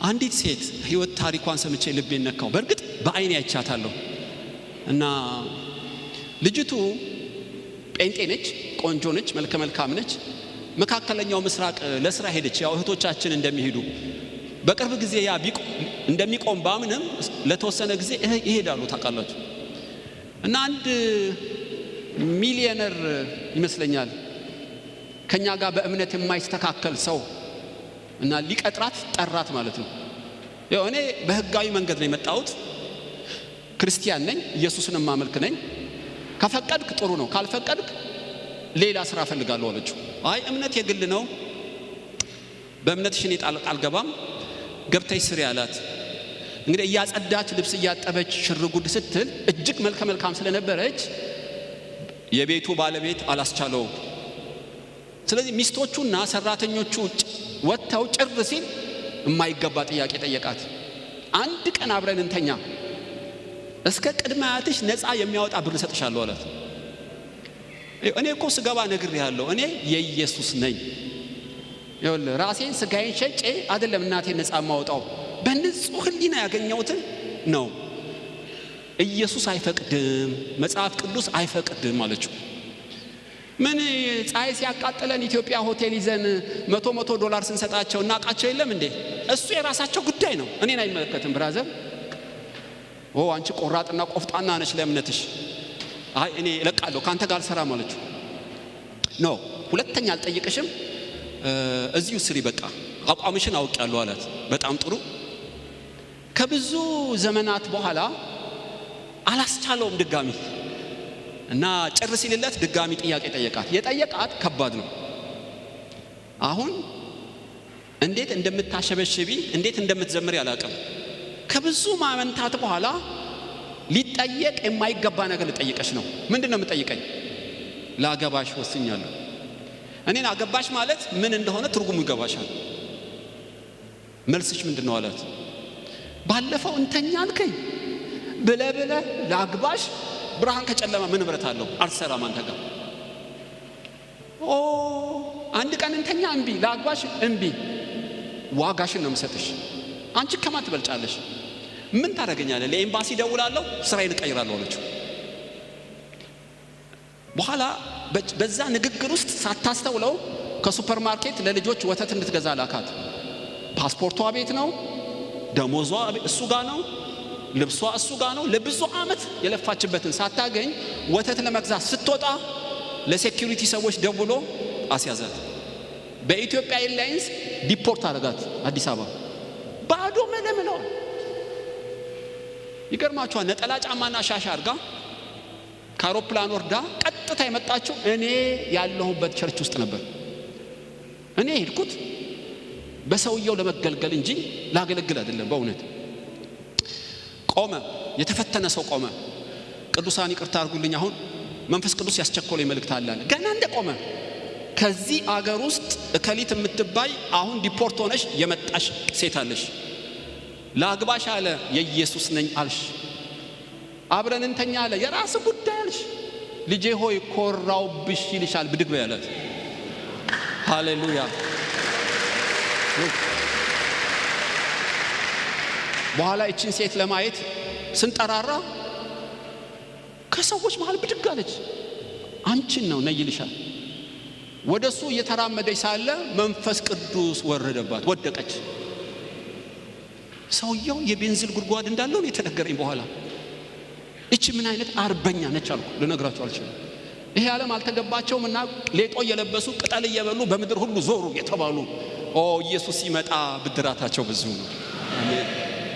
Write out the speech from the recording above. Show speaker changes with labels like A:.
A: አንዲት ሴት ህይወት ታሪኳን ሰምቼ ልቤን ነካው። በእርግጥ በአይኔ አይቻታለሁ። እና ልጅቱ ጴንጤ ነች፣ ቆንጆ ነች፣ መልከ መልካም ነች። መካከለኛው ምስራቅ ለስራ ሄደች። ያው እህቶቻችን እንደሚሄዱ በቅርብ ጊዜ ያ እንደሚቆም ባምንም ለተወሰነ ጊዜ ይሄዳሉ ታውቃላችሁ። እና አንድ ሚሊዮነር ይመስለኛል ከኛ ጋር በእምነት የማይስተካከል ሰው እና ሊቀጥራት ጠራት ማለት ነው። ያው እኔ በህጋዊ መንገድ ነው የመጣሁት፣ ክርስቲያን ነኝ፣ ኢየሱስን ማመልክ ነኝ። ከፈቀድክ ጥሩ ነው፣ ካልፈቀድክ ሌላ ስራ ፈልጋለሁ አለችው። አይ እምነት የግል ነው፣ በእምነትሽ እኔ ጣልቃ አልገባም፣ ገብተሽ ስሪ አላት። እንግዲህ እያጸዳች ልብስ እያጠበች ሽርጉድ ስትል እጅግ መልከ መልካም ስለነበረች የቤቱ ባለቤት አላስቻለው። ስለዚህ ሚስቶቹና ሰራተኞቹ ወጥተው ጭር ሲል የማይገባ ጥያቄ ጠየቃት። አንድ ቀን አብረን እንተኛ፣ እስከ ቅድመ አያትሽ ነፃ የሚያወጣ ብር ሰጥሻለሁ አላት። እኔ እኮ ስገባ ነግሬሃለሁ፣ እኔ የኢየሱስ ነኝ። ይኸውልህ ራሴን ስጋዬን ሸጬ አይደለም እናቴን ነፃ ማውጣው፣ በንጹህ ህሊና ያገኘሁትን ነው። ኢየሱስ አይፈቅድም፣ መጽሐፍ ቅዱስ አይፈቅድም አለችው። ምን ፀሐይ ሲያቃጥለን ኢትዮጵያ ሆቴል ይዘን $100 ስንሰጣቸው እናቃቸው የለም እንዴ? እሱ የራሳቸው ጉዳይ ነው፣ እኔን አይመለከትም። ብራዘር አንቺ ቆራጥና ቆፍጣና ነሽ ለእምነትሽ። አይ እኔ እለቃለሁ ካንተ ጋር ሰራም አለችው። ኖ ሁለተኛ አልጠይቅሽም፣ እዚሁ ስሪ በቃ አቋምሽን አውቄያለሁ አላት። በጣም ጥሩ። ከብዙ ዘመናት በኋላ አላስቻለውም ድጋሚ እና ጭር ሲልለት ድጋሚ ጥያቄ ጠየቃት። የጠየቃት ከባድ ነው። አሁን እንዴት እንደምታሸበሽቢ እንዴት እንደምትዘምሪ አላውቅም። ከብዙ ማመንታት በኋላ ሊጠየቅ የማይገባ ነገር ልጠይቀሽ ነው። ምንድነው የምጠይቀኝ? ላገባሽ ወስኛለሁ። እኔን አገባሽ ማለት ምን እንደሆነ ትርጉሙ ይገባሻል። መልስሽ ምንድነው አላት። ባለፈው እንተኛ አልከኝ ብለህ ላግባሽ፣ ብርሃን ከጨለማ ምን ብረት አለው? አልሰራም አንተ ጋር። አንድ ቀን እንተኛ እምቢ፣ ላግባሽ እምቢ፣ ዋጋሽን ነው የምሰጥሽ። አንቺ ከማን ትበልጫለሽ? ምን ታደርገኛለህ? ለኤምባሲ ደውላለሁ፣ ስራዬን እቀይራለሁ አለችው። በኋላ በዛ ንግግር ውስጥ ሳታስተውለው ከሱፐርማርኬት ለልጆች ወተት እንድትገዛ ላካት። ፓስፖርቷ ቤት ነው፣ ደሞዟ እሱ ጋር ነው፣ ልብሷ እሱ ጋር ነው። ለብዙ አመት የለፋችበትን ሳታገኝ ወተት ለመግዛት ስትወጣ ለሴኩሪቲ ሰዎች ደውሎ አስያዛት። በኢትዮጵያ ኤርላይንስ ዲፖርት አደረጋት አዲስ አበባ። ባዶ መለመለው። ይገርማችኋል። ነጠላ ጫማና ሻሽ አርጋ ከአውሮፕላን ወርዳ ቀጥታ የመጣችው እኔ ያለሁበት ቸርች ውስጥ ነበር። እኔ ሄድኩት በሰውየው ለመገልገል እንጂ ላገለግል አይደለም። በእውነት ቆመ። የተፈተነ ሰው ቆመ። ቅዱሳን ይቅርታ አድርጉልኝ፣ አሁን መንፈስ ቅዱስ ያስቸኮለኝ መልእክት አለ። ገና እንደቆመ ከዚህ አገር ውስጥ እከሊት የምትባይ አሁን ዲፖርት ሆነሽ የመጣሽ ሴት አለሽ፣ ላግባሽ አለ። የኢየሱስ ነኝ አልሽ፣ አብረን እንተኛ አለ። የራስ ጉዳይ አልሽ። ልጄ ሆይ ኮራውብሽ ይልሻል። ብድግ በይ አላት። ሃሌሉያ። በኋላ እቺን ሴት ለማየት ስንጠራራ ከሰዎች መሃል ብድግ አለች። አንቺን ነው ነይ ይልሻል። ወደሱ እየተራመደች ሳለ መንፈስ ቅዱስ ወረደባት፣ ወደቀች። ሰውየው የቤንዚል ጉድጓድ እንዳለው ነው የተነገረኝ። በኋላ እቺ ምን አይነት አርበኛ ነች አልኩ። ልነግራችሁ አልችልም። ይሄ ዓለም አልተገባቸውምና ሌጦ እየለበሱ ቅጠል እየበሉ በምድር ሁሉ ዞሩ የተባሉ ኢየሱስ ሲመጣ ብድራታቸው ብዙ ነው።